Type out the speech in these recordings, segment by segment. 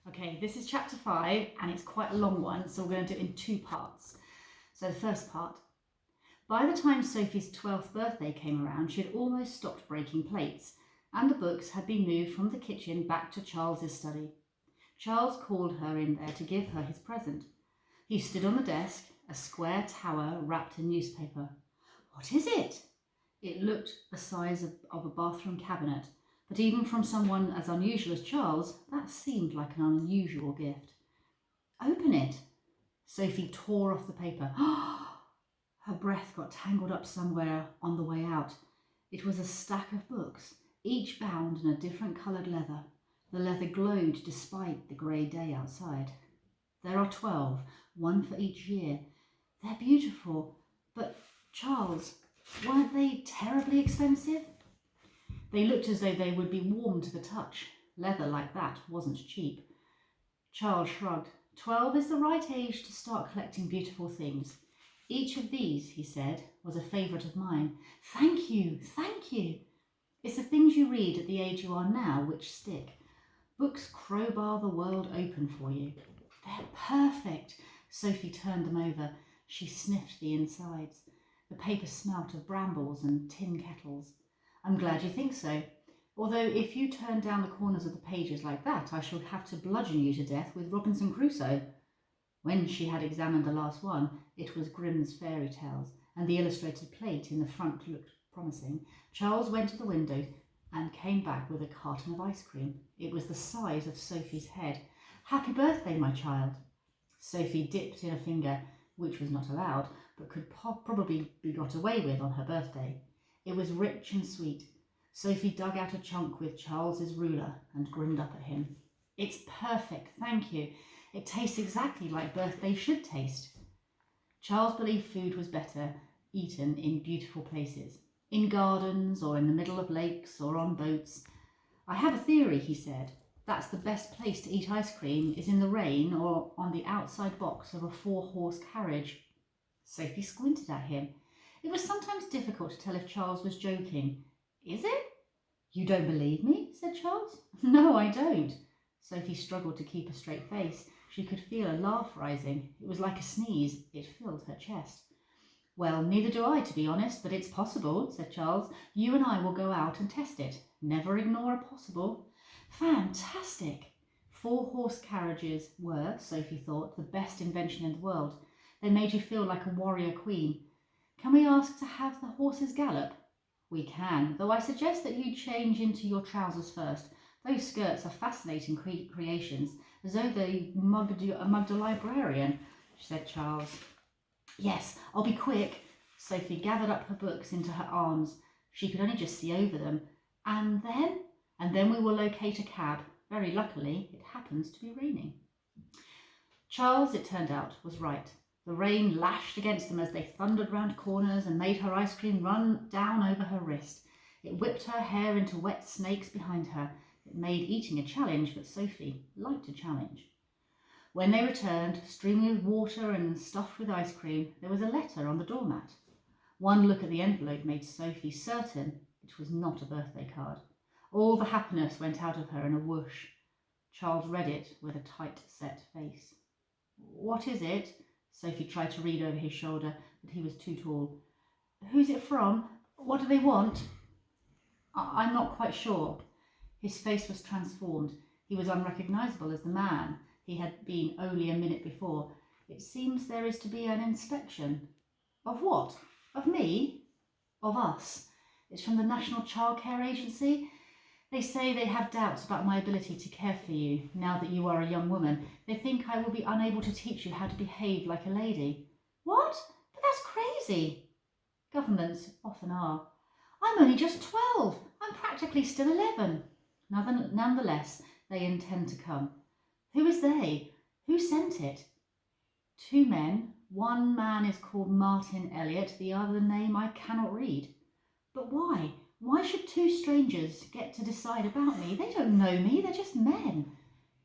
Okay, this is chapter 5 and it's quite a long one, so we're going to do it in 2 parts. So the first part. By the time Sophie's 12th birthday came around, she had almost stopped breaking plates, and the books had been moved from the kitchen back to Charles's study. Charles called her in there to give her his present. He stood on the desk, a square tower wrapped in newspaper. What is it? It looked the size of a bathroom cabinet, but even from someone as unusual as Charles, that seemed like an unusual gift. Open it. Sophie tore off the paper. Her breath got tangled up somewhere on the way out. It was a stack of books, each bound in a different coloured leather. The leather glowed despite the grey day outside. There are 12, one for each year. They're beautiful, but Charles, weren't they terribly expensive? They looked as though they would be warm to the touch. Leather like that wasn't cheap. Charles shrugged. 12 is the right age to start collecting beautiful things. Each of these, he said, was a favourite of mine. Thank you, thank you. It's the things you read at the age you are now which stick. Books crowbar the world open for you. They're perfect. Sophie turned them over. She sniffed the insides. The paper smelt of brambles and tin kettles. I'm glad you think so. Although if you turn down the corners of the pages like that, I shall have to bludgeon you to death with Robinson Crusoe. When she had examined the last one, it was Grimm's Fairy Tales, and the illustrated plate in the front looked promising. Charles went to the window and came back with a carton of ice cream. It was the size of Sophie's head. Happy birthday, my child. Sophie dipped in a finger, which was not allowed, but could probably be got away with on her birthday. It was rich and sweet. Sophie dug out a chunk with Charles's ruler and grinned up at him. It's perfect, thank you. It tastes exactly like birthday should taste. Charles believed food was better eaten in beautiful places, in gardens or in the middle of lakes or on boats. I have a theory, he said. That's the best place to eat ice cream is in the rain or on the outside box of a 4-horse carriage. Sophie squinted at him. It was sometimes difficult to tell if Charles was joking. Is it? You don't believe me? Said Charles. No, I don't. Sophie struggled to keep a straight face. She could feel a laugh rising. It was like a sneeze. It filled her chest. Well, neither do I, to be honest, but it's possible, said Charles. You and I will go out and test it. Never ignore a possible. Fantastic! 4-horse carriages were, Sophie thought, the best invention in the world. They made you feel like a warrior queen. Can we ask to have the horses gallop? We can, though I suggest that you change into your trousers first. Those skirts are fascinating creations, as though they mugged a librarian, said Charles. Yes, I'll be quick. Sophie gathered up her books into her arms. She could only just see over them. And then we will locate a cab. Very luckily, it happens to be raining. Charles, it turned out, was right. The rain lashed against them as they thundered round corners and made her ice cream run down over her wrist. It whipped her hair into wet snakes behind her. It made eating a challenge, but Sophie liked a challenge. When they returned, streaming with water and stuffed with ice cream, there was a letter on the doormat. One look at the envelope made Sophie certain it was not a birthday card. All the happiness went out of her in a whoosh. Charles read it with a tight-set face. What is it? Sophie tried to read over his shoulder, but he was too tall. Who's it from? What do they want? I'm not quite sure. His face was transformed. He was unrecognisable as the man he had been only a minute before. It seems there is to be an inspection. Of what? Of me? Of us. It's from the National Childcare Agency. They say they have doubts about my ability to care for you now that you are a young woman. They think I will be unable to teach you how to behave like a lady. What? But that's crazy. Governments often are. I'm only just 12. I'm practically still 11. Nonetheless, they intend to come. Who is they? Who sent it? 2 men. One man is called Martin Elliot, the other name I cannot read. But why? Why should 2 strangers get to decide about me? They don't know me, they're just men.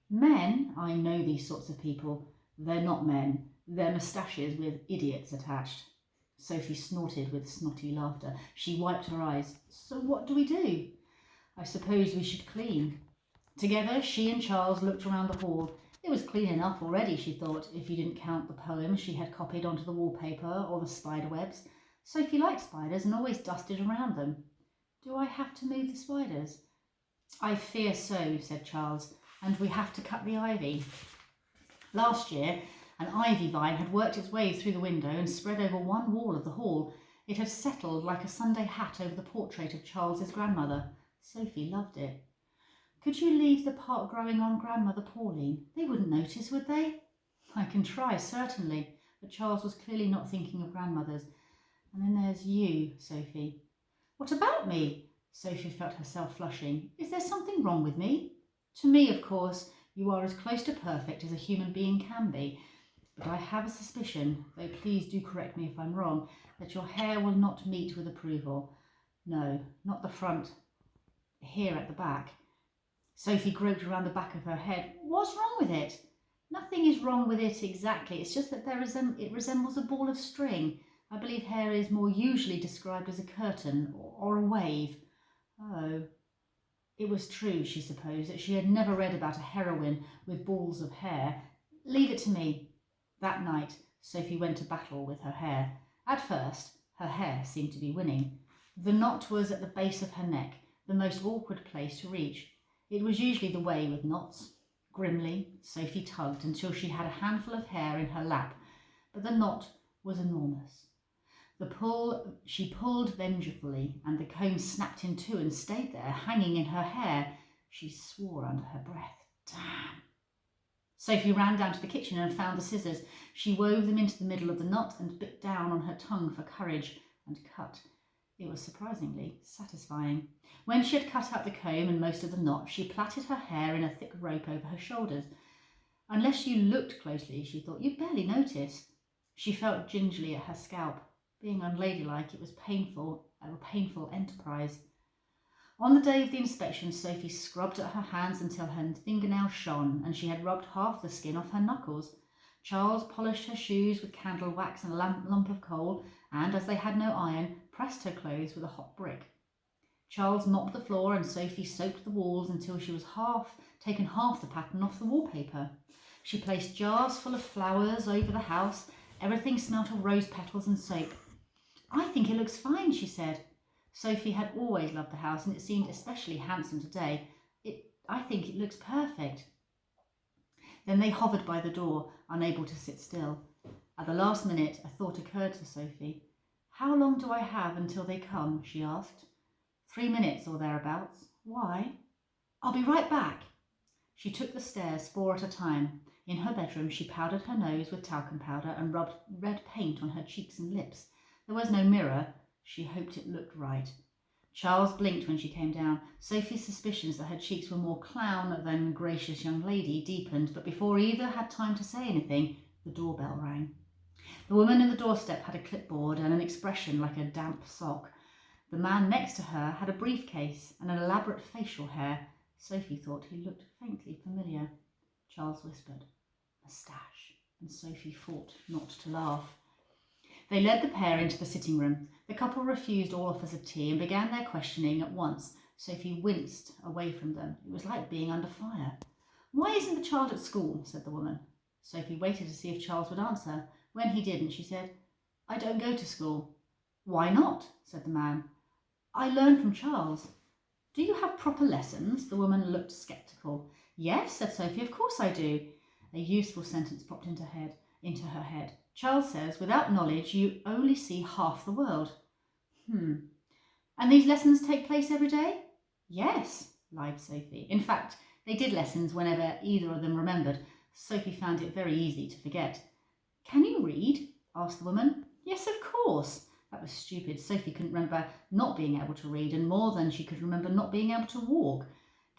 Men? I know these sorts of people. They're not men. They're moustaches with idiots attached. Sophie snorted with snotty laughter. She wiped her eyes. So what do we do? I suppose we should clean. Together, she and Charles looked around the hall. It was clean enough already, she thought, if you didn't count the poems she had copied onto the wallpaper or the spider webs. Sophie liked spiders and always dusted around them. Do I have to move the spiders? I fear so, said Charles, and we have to cut the ivy. Last year, an ivy vine had worked its way through the window and spread over one wall of the hall. It had settled like a Sunday hat over the portrait of Charles's grandmother. Sophie loved it. Could you leave the part growing on Grandmother Pauline? They wouldn't notice, would they? I can try, certainly, but Charles was clearly not thinking of grandmothers. And then there's you, Sophie. What about me? Sophie felt herself flushing. Is there something wrong with me? To me, of course, you are as close to perfect as a human being can be. But I have a suspicion, though please do correct me if I'm wrong, that your hair will not meet with approval. No, not the front. Here at the back. Sophie groped around the back of her head. What's wrong with it? Nothing is wrong with it exactly. It's just that it resembles a ball of string. I believe hair is more usually described as a curtain or a wave. Oh. It was true, she supposed, that she had never read about a heroine with balls of hair. Leave it to me. That night, Sophie went to battle with her hair. At first, her hair seemed to be winning. The knot was at the base of her neck, the most awkward place to reach. It was usually the way with knots. Grimly, Sophie tugged until she had a handful of hair in her lap, but the knot was enormous. She pulled vengefully, and the comb snapped in two and stayed there, hanging in her hair. She swore under her breath. Damn! Sophie ran down to the kitchen and found the scissors. She wove them into the middle of the knot and bit down on her tongue for courage and cut. It was surprisingly satisfying. When she had cut out the comb and most of the knot, she plaited her hair in a thick rope over her shoulders. Unless you looked closely, she thought, you'd barely notice. She felt gingerly at her scalp. Being unladylike, it was a painful enterprise. On the day of the inspection, Sophie scrubbed at her hands until her fingernails shone, and she had rubbed half the skin off her knuckles. Charles polished her shoes with candle wax and a lump of coal, and, as they had no iron, pressed her clothes with a hot brick. Charles mopped the floor, and Sophie soaped the walls until she was taken half the pattern off the wallpaper. She placed jars full of flowers over the house. Everything smelt of rose petals and soap. I think it looks fine, she said. Sophie had always loved the house, and it seemed especially handsome today. I think it looks perfect. Then they hovered by the door, unable to sit still. At the last minute, a thought occurred to Sophie. How long do I have until they come? She asked. 3 minutes or thereabouts. Why? I'll be right back. She took the stairs 4 at a time. In her bedroom, she powdered her nose with talcum powder and rubbed red paint on her cheeks and lips. There was no mirror. She hoped it looked right. Charles blinked when she came down. Sophie's suspicions that her cheeks were more clown than gracious young lady deepened, but before either had time to say anything, the doorbell rang. The woman in the doorstep had a clipboard and an expression like a damp sock. The man next to her had a briefcase and an elaborate facial hair. Sophie thought he looked faintly familiar. Charles whispered, "Moustache," and Sophie fought not to laugh. They led the pair into the sitting room. The couple refused all offers of tea and began their questioning at once. Sophie winced away from them. It was like being under fire. "Why isn't the child at school?" said the woman. Sophie waited to see if Charles would answer. When he didn't, she said, "I don't go to school." "Why not?" said the man. "I learn from Charles." "Do you have proper lessons?" The woman looked sceptical. "Yes," said Sophie, "of course I do." A useful sentence popped into her head. "Charles says, without knowledge, you only see half the world." "And these lessons take place every day?" "Yes," lied Sophie. In fact, they did lessons whenever either of them remembered. Sophie found it very easy to forget. "Can you read?" asked the woman. "Yes, of course." That was stupid. Sophie couldn't remember not being able to read, and more than she could remember not being able to walk.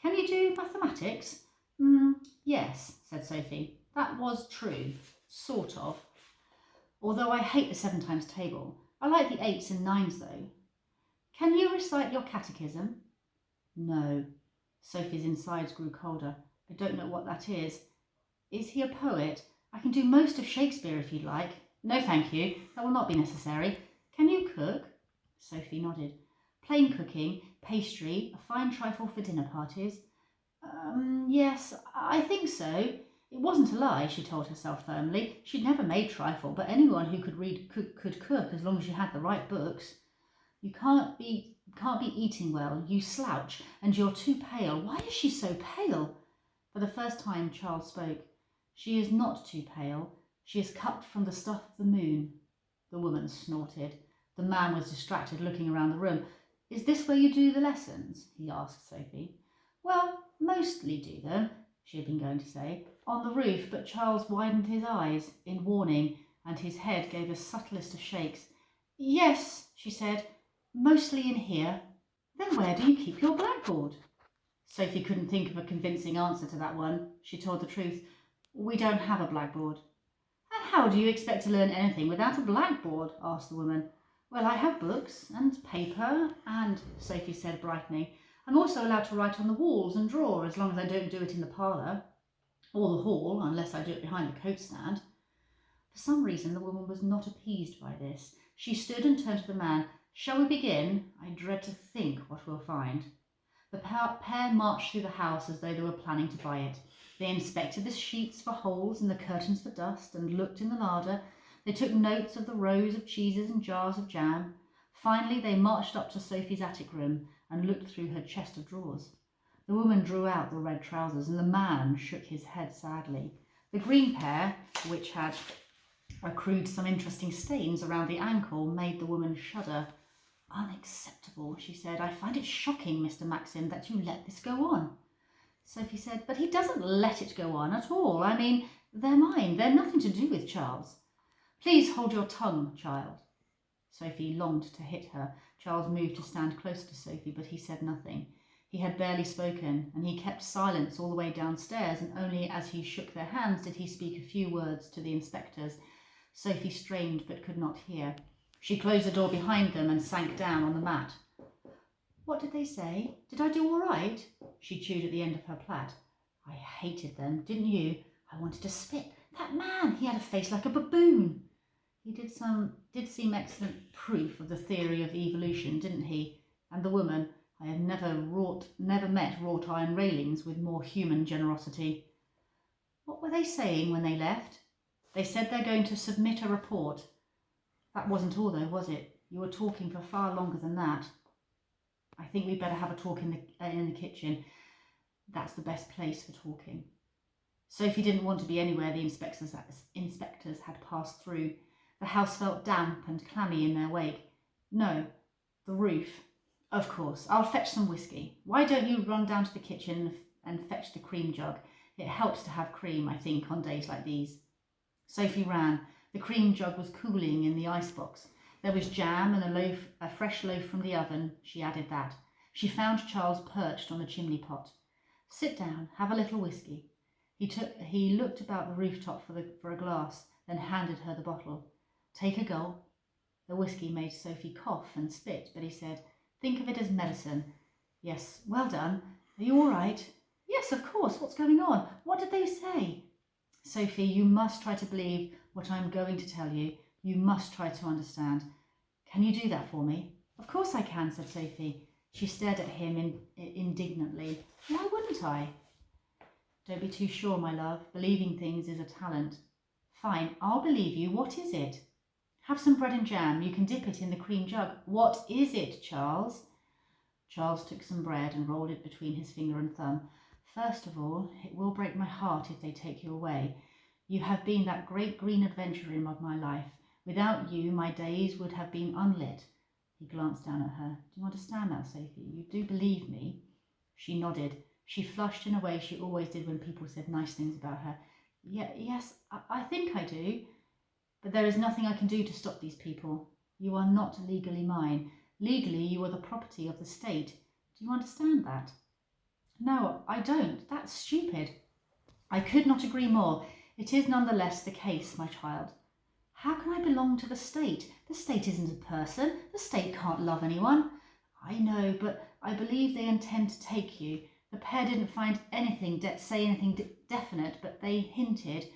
"Can you do mathematics?" Yes," said Sophie. That was true. Sort of. Although I hate the 7 times table. I like the 8s and 9s, though. "Can you recite your catechism?" "No." Sophie's insides grew colder. "I don't know what that is." "Is he a poet? I can do most of Shakespeare if you'd like." "No, thank you. That will not be necessary." "Can you cook?" Sophie nodded. "Plain cooking, pastry, a fine trifle for dinner parties." Yes, I think so. It wasn't a lie, she told herself firmly. She'd never made trifle, but anyone who could read could cook as long as you had the right books. You can't be eating well. You slouch, and you're too pale. Why is she so pale? For the first time, Charles spoke. She is not too pale. She is cut from the stuff of the moon. The woman snorted. The man was distracted, looking around the room. Is this where you do the lessons? He asked Sophie. Well, mostly do them, she had been going to say, on the roof, but Charles widened his eyes in warning, and his head gave the subtlest of shakes. Yes, she said, mostly in here. Then where do you keep your blackboard? Sophie couldn't think of a convincing answer to that one. She told the truth. We don't have a blackboard. And how do you expect to learn anything without a blackboard? Asked the woman. Well, I have books and paper and, Sophie said, brightening, I'm also allowed to write on the walls and draw as long as I don't do it in the parlour or the hall, unless I do it behind the coat stand. For some reason, the woman was not appeased by this. She stood and turned to the man. Shall we begin? I dread to think what we'll find. The pair marched through the house as though they were planning to buy it. They inspected the sheets for holes and the curtains for dust, and looked in the larder. They took notes of the rows of cheeses and jars of jam. Finally, they marched up to Sophie's attic room and looked through her chest of drawers. The woman drew out the red trousers, and the man shook his head sadly. The green pair, which had accrued some interesting stains around the ankle, made the woman shudder. Unacceptable, she said. I find it shocking, Mr. Maxim, that you let this go on. Sophie said, but he doesn't let it go on at all. I mean, they're mine. They're nothing to do with Charles. Please hold your tongue, child. Sophie longed to hit her. Charles moved to stand closer to Sophie, but he said nothing. He had barely spoken, and he kept silence all the way downstairs, and only as he shook their hands did he speak a few words to the inspectors. Sophie strained but could not hear. She closed the door behind them and sank down on the mat. What did they say? Did I do all right? She chewed at the end of her plait. I hated them, didn't you? I wanted to spit. That man, he had a face like a baboon. He did seem excellent proof of the theory of evolution, didn't he? And the woman, I have never met wrought iron railings with more human generosity. What were they saying when they left? They said they're going to submit a report. That wasn't all, though, was it? You were talking for far longer than that. I think we'd better have a talk in the kitchen. That's the best place for talking. Sophie didn't want to be anywhere the inspectors had passed through. The house felt damp and clammy in their wake. No, the roof. Of course, I'll fetch some whiskey. Why don't you run down to the kitchen and fetch the cream jug? It helps to have cream, I think, on days like these. Sophie ran. The cream jug was cooling in the icebox. There was jam and a fresh loaf from the oven. She added that. She found Charles perched on the chimney pot. Sit down, have a little whiskey. He looked about the rooftop for a glass, then handed her the bottle. Take a gulp. The whiskey made Sophie cough and spit, but he said, think of it as medicine. Yes, well done. Are you all right? Yes, of course. What's going on? What did they say? Sophie, you must try to believe what I'm going to tell you. You must try to understand. Can you do that for me? Of course I can, said Sophie. She stared at him indignantly. Why wouldn't I? Don't be too sure, my love. Believing things is a talent. Fine, I'll believe you. What is it? Have some bread and jam. You can dip it in the cream jug. What is it, Charles? Charles took some bread and rolled it between his finger and thumb. First of all, it will break my heart if they take you away. You have been that great green adventurer of my life. Without you, my days would have been unlit. He glanced down at her. Do you understand that, Sophie? You do believe me? She nodded. She flushed in a way she always did when people said nice things about her. Yes, I think I do. But there is nothing I can do to stop these people. You are not legally mine. Legally, you are the property of the state. Do you understand that? No, I don't. That's stupid. I could not agree more. It is nonetheless the case, my child. How can I belong to the state? The state isn't a person. The state can't love anyone. I know, but I believe they intend to take you. The pair didn't find say anything definite, but they hinted.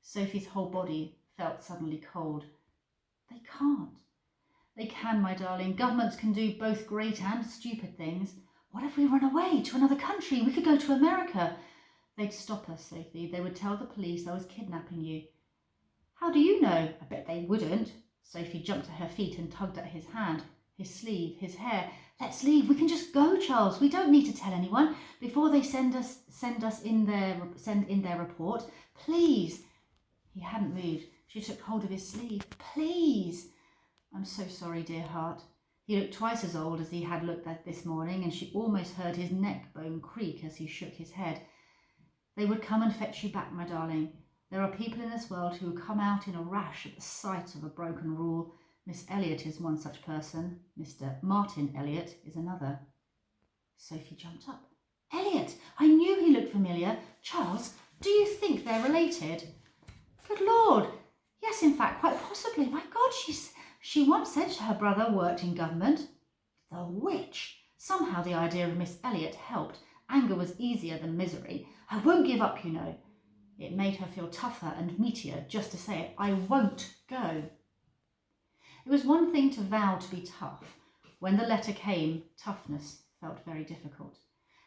Sophie's whole body felt suddenly cold. They can't. They can, my darling. Governments can do both great and stupid things. What if we run away to another country? We could go to America. They'd stop us, Sophie. They would tell the police I was kidnapping you. How do you know? I bet they wouldn't. Sophie jumped to her feet and tugged at his hand, his sleeve, his hair. Let's leave. We can just go, Charles. We don't need to tell anyone before they send in their report. Please. He hadn't moved. She took hold of his sleeve. Please. I'm so sorry, dear heart. He looked twice as old as he had looked at this morning, and she almost heard his neck bone creak as he shook his head. They would come and fetch you back, my darling. There are people in this world who come out in a rash at the sight of a broken rule. Miss Elliot is one such person. Mr. Martin Elliot is another. Sophie jumped up. Elliot! I knew he looked familiar. Charles, do you think they're related? Good Lord! Yes, in fact, quite possibly. My God, she once said her brother worked in government. The witch! Somehow the idea of Miss Elliot helped. Anger was easier than misery. I won't give up, you know. It made her feel tougher and meatier just to say it. I won't go. It was one thing to vow to be tough. When the letter came, toughness felt very difficult.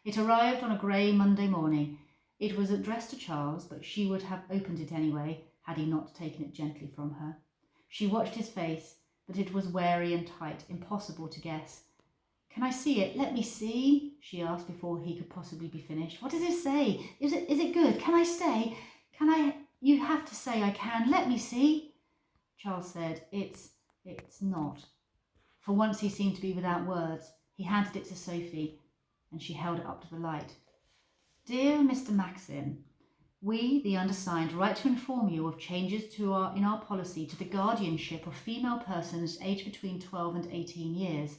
It arrived on a grey Monday morning. It was addressed to Charles, but she would have opened it anyway, had he not taken it gently from her. She watched his face, but it was wary and tight, impossible to guess. Can I see it? Let me see, she asked before he could possibly be finished. What does it say? Is it good? Can I stay? You have to say I can. Let me see. Charles said, It's not. For once he seemed to be without words. He handed it to Sophie, and she held it up to the light. Dear Mr. Maxim, we, the undersigned, write to inform you of changes in our policy to the guardianship of female persons aged between 12 and 18 years.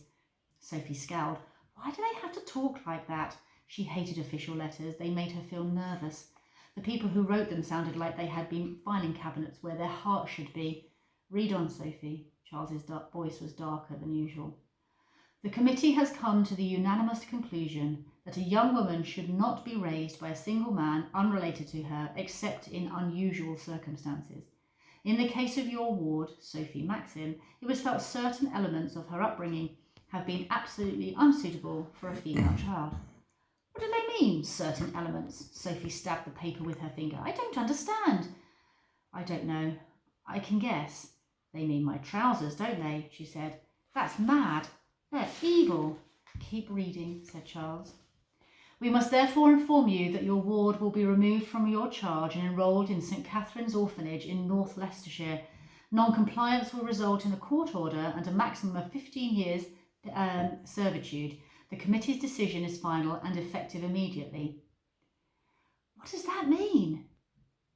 Sophie scowled. Why do they have to talk like that? She hated official letters. They made her feel nervous. The people who wrote them sounded like they had been filing cabinets where their heart should be. Read on, Sophie. Charles's voice was darker than usual. The committee has come to the unanimous conclusion that a young woman should not be raised by a single man unrelated to her except in unusual circumstances. In the case of your ward, Sophie Maxim, it was felt certain elements of her upbringing have been absolutely unsuitable for a female child. What do they mean, certain elements? Sophie stabbed the paper with her finger. I don't understand. I don't know. I can guess. They mean my trousers, don't they? She said. That's mad. They're evil. Keep reading, said Charles. We must therefore inform you that your ward will be removed from your charge and enrolled in St. Catherine's Orphanage in North Leicestershire. Non-compliance will result in a court order and a maximum of 15 years servitude. The committee's decision is final and effective immediately. What does that mean?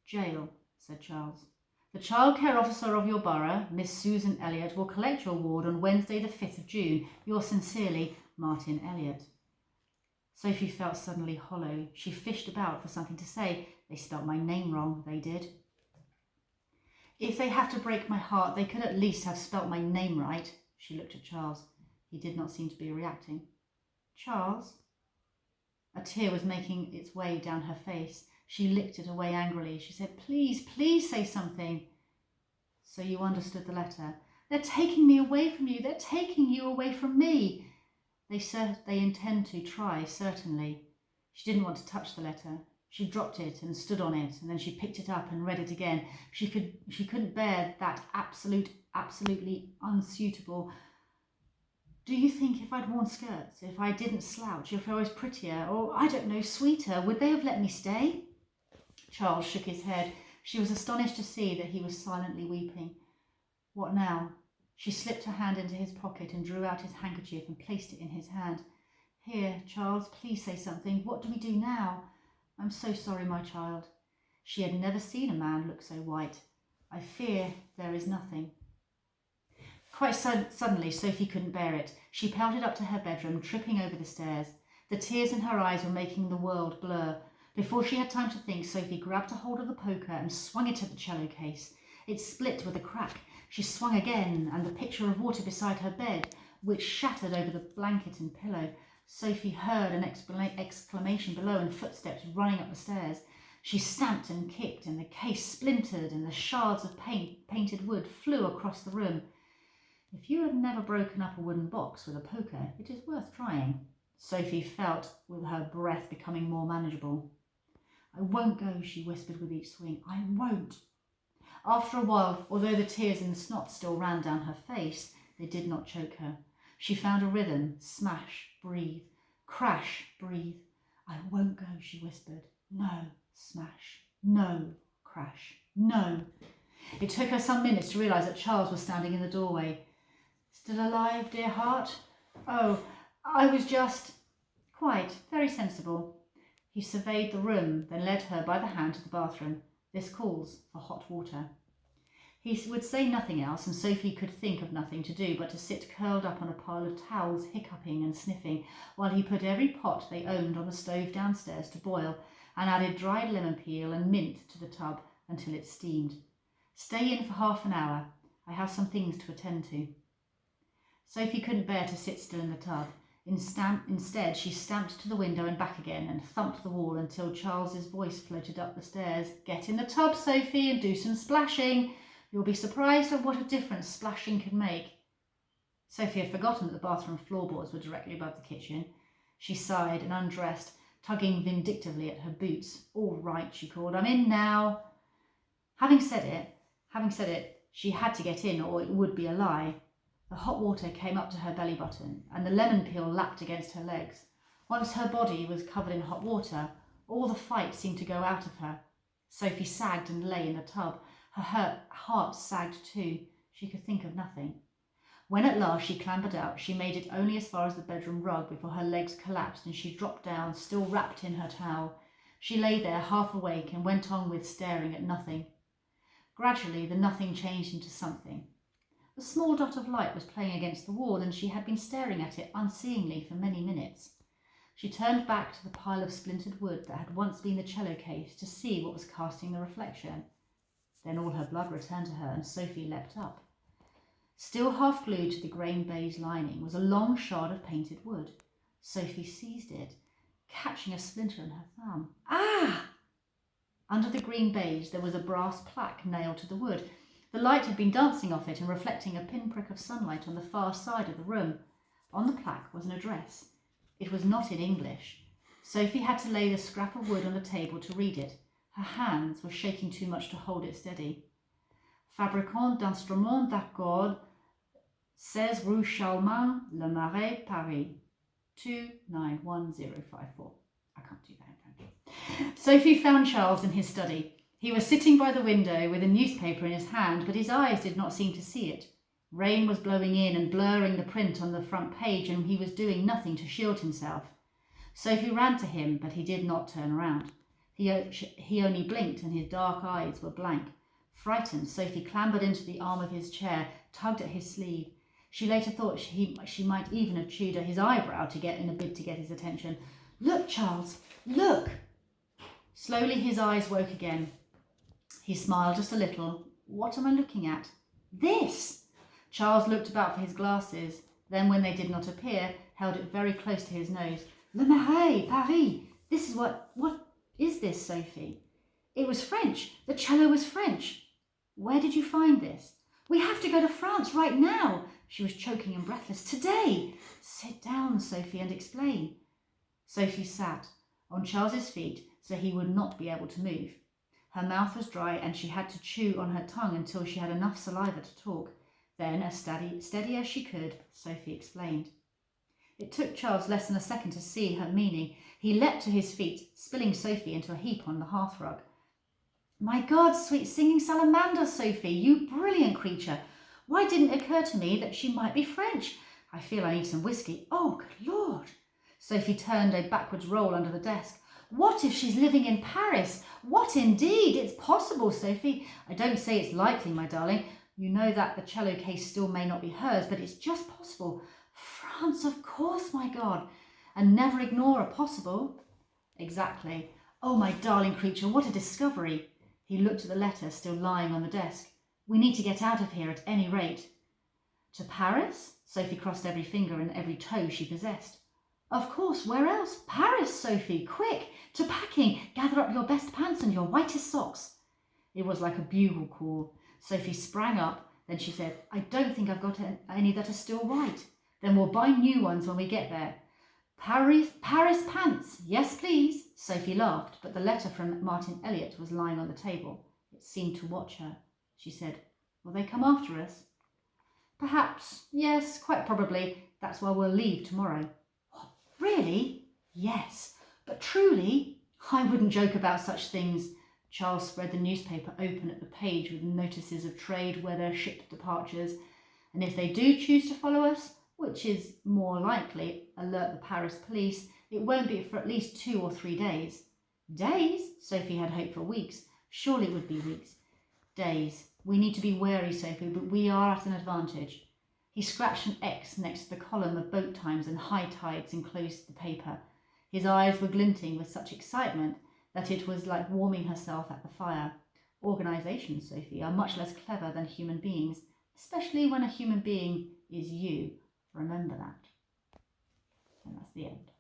Jail, said Charles. The childcare officer of your borough, Miss Susan Elliot, will collect your ward on Wednesday the 5th of June. Yours sincerely, Martin Elliot. Sophie felt suddenly hollow. She fished about for something to say. They spelt my name wrong, they did. If they have to break my heart, they could at least have spelt my name right. She looked at Charles. He did not seem to be reacting. Charles? A tear was making its way down her face. She licked it away angrily. She said, Please, please say something. So you understood the letter. They're taking me away from you. They're taking you away from me. They intend to try, certainly. She didn't want to touch the letter. She dropped it and stood on it, and then she picked it up and read it again. She couldn't bear that absolutely unsuitable. Do you think if I'd worn skirts, if I didn't slouch, if I was prettier, or, I don't know, sweeter, would they have let me stay? Charles shook his head. She was astonished to see that he was silently weeping. What now? She slipped her hand into his pocket and drew out his handkerchief and placed it in his hand. Here, Charles, please say something. What do we do now? I'm so sorry, my child. She had never seen a man look so white. I fear there is nothing. Quite suddenly, Sophie couldn't bear it. She pelted up to her bedroom, tripping over the stairs. The tears in her eyes were making the world blur. Before she had time to think, Sophie grabbed a hold of the poker and swung it at the cello case. It split with a crack. She swung again, and the pitcher of water beside her bed, which shattered over the blanket and pillow. Sophie heard an exclamation below and footsteps running up the stairs. She stamped and kicked, and the case splintered, and the shards of painted wood flew across the room. If you have never broken up a wooden box with a poker, it is worth trying. Sophie felt with her breath becoming more manageable. "I won't go," she whispered with each swing. "I won't." After a while, although the tears and the snot still ran down her face, they did not choke her. She found a rhythm. Smash, breathe. Crash, breathe. "I won't go," she whispered. "No, smash. No, crash. No." It took her some minutes to realise that Charles was standing in the doorway. "Still alive, dear heart?" "Oh, I was just—" "Quite, very sensible." He surveyed the room, then led her by the hand to the bathroom. "This calls for hot water." He would say nothing else, and Sophie could think of nothing to do but to sit curled up on a pile of towels, hiccuping and sniffing, while he put every pot they owned on the stove downstairs to boil, and added dried lemon peel and mint to the tub until it steamed. "Stay in for half an hour. I have some things to attend to." Sophie couldn't bear to sit still in the tub. Instead, she stamped to the window and back again and thumped the wall until Charles's voice floated up the stairs. "Get in the tub, Sophie, and do some splashing. You'll be surprised at what a difference splashing can make." Sophie had forgotten that the bathroom floorboards were directly above the kitchen. She sighed and undressed, tugging vindictively at her boots. "All right," she called. "I'm in now." Having said it, she had to get in or it would be a lie. The hot water came up to her belly button and the lemon peel lapped against her legs. Once her body was covered in hot water, all the fight seemed to go out of her. Sophie sagged and lay in the tub. Her heart sagged too. She could think of nothing. When at last she clambered out, she made it only as far as the bedroom rug before her legs collapsed and she dropped down, still wrapped in her towel. She lay there half awake and went on with staring at nothing. Gradually, the nothing changed into something. A small dot of light was playing against the wall, and she had been staring at it unseeingly for many minutes. She turned back to the pile of splintered wood that had once been the cello case to see what was casting the reflection. Then all her blood returned to her, and Sophie leapt up. Still half glued to the grain baize lining was a long shard of painted wood. Sophie seized it, catching a splinter in her thumb. "Ah!" Under the green baize there was a brass plaque nailed to the wood. The light had been dancing off it and reflecting a pinprick of sunlight on the far side of the room. On the plaque was an address. It was not in English. Sophie had to lay the scrap of wood on the table to read it. Her hands were shaking too much to hold it steady. "Fabricant d'instruments à cordes, 16 rue Charlemagne, Le Marais, Paris, 291054. I can't do that in French. Sophie found Charles in his study. He was sitting by the window with a newspaper in his hand, but his eyes did not seem to see it. Rain was blowing in and blurring the print on the front page, and he was doing nothing to shield himself. Sophie ran to him, but he did not turn around. He only blinked, and his dark eyes were blank. Frightened, Sophie clambered into the arm of his chair, tugged at his sleeve. She later thought she might even have chewed at his eyebrow in a bid to get his attention. "Look, Charles, look!" Slowly his eyes woke again. He smiled just a little. "What am I looking at?" "This!" Charles looked about for his glasses, then when they did not appear, held it very close to his nose. "Le Marais, Paris! This is what is this, Sophie?" "It was French. The cello was French." "Where did you find this?" "We have to go to France right now." She was choking and breathless. "Today." "Sit down, Sophie, and explain." Sophie sat on Charles's feet so he would not be able to move. Her mouth was dry and she had to chew on her tongue until she had enough saliva to talk. Then, as steady as she could, Sophie explained. It took Charles less than a second to see her meaning. He leapt to his feet, spilling Sophie into a heap on the hearthrug. "My God, sweet singing salamander, Sophie, you brilliant creature! Why didn't it occur to me that she might be French? I feel I need some whiskey. Oh, good Lord!" Sophie turned a backwards roll under the desk. "What if she's living in Paris? What indeed? It's possible, Sophie. I don't say it's likely, my darling. You know that the cello case still may not be hers, but it's just possible. France, of course, my God. And never ignore a possible." "Exactly. Oh, my darling creature, what a discovery." He looked at the letter still lying on the desk. "We need to get out of here at any rate." "To Paris?" Sophie crossed every finger and every toe she possessed. "Of course, where else? Paris, Sophie, quick, to packing. Gather up your best pants and your whitest socks." It was like a bugle call. Sophie sprang up, then she said, "I don't think I've got any that are still white." "Then we'll buy new ones when we get there." Paris pants, yes please. Sophie laughed, but the letter from Martin Elliot was lying on the table. It seemed to watch her. She said, will they come after us? Perhaps, yes, quite probably. That's why we'll leave tomorrow. What, really? Yes, but truly, I wouldn't joke about such things. Charles spread the newspaper open at the page with notices of trade, weather, ship departures, and if they do choose to follow us, which is more likely, alert the Paris police, it won't be for at least 2 or 3 days. Days? Sophie had hoped for weeks. Surely it would be weeks. Days. We need to be wary, Sophie, but we are at an advantage. He scratched an X next to the column of boat times and high tides enclosed the paper. His eyes were glinting with such excitement that it was like warming herself at the fire. Organisations, Sophie, are much less clever than human beings, especially when a human being is you. Remember that. And that's the end.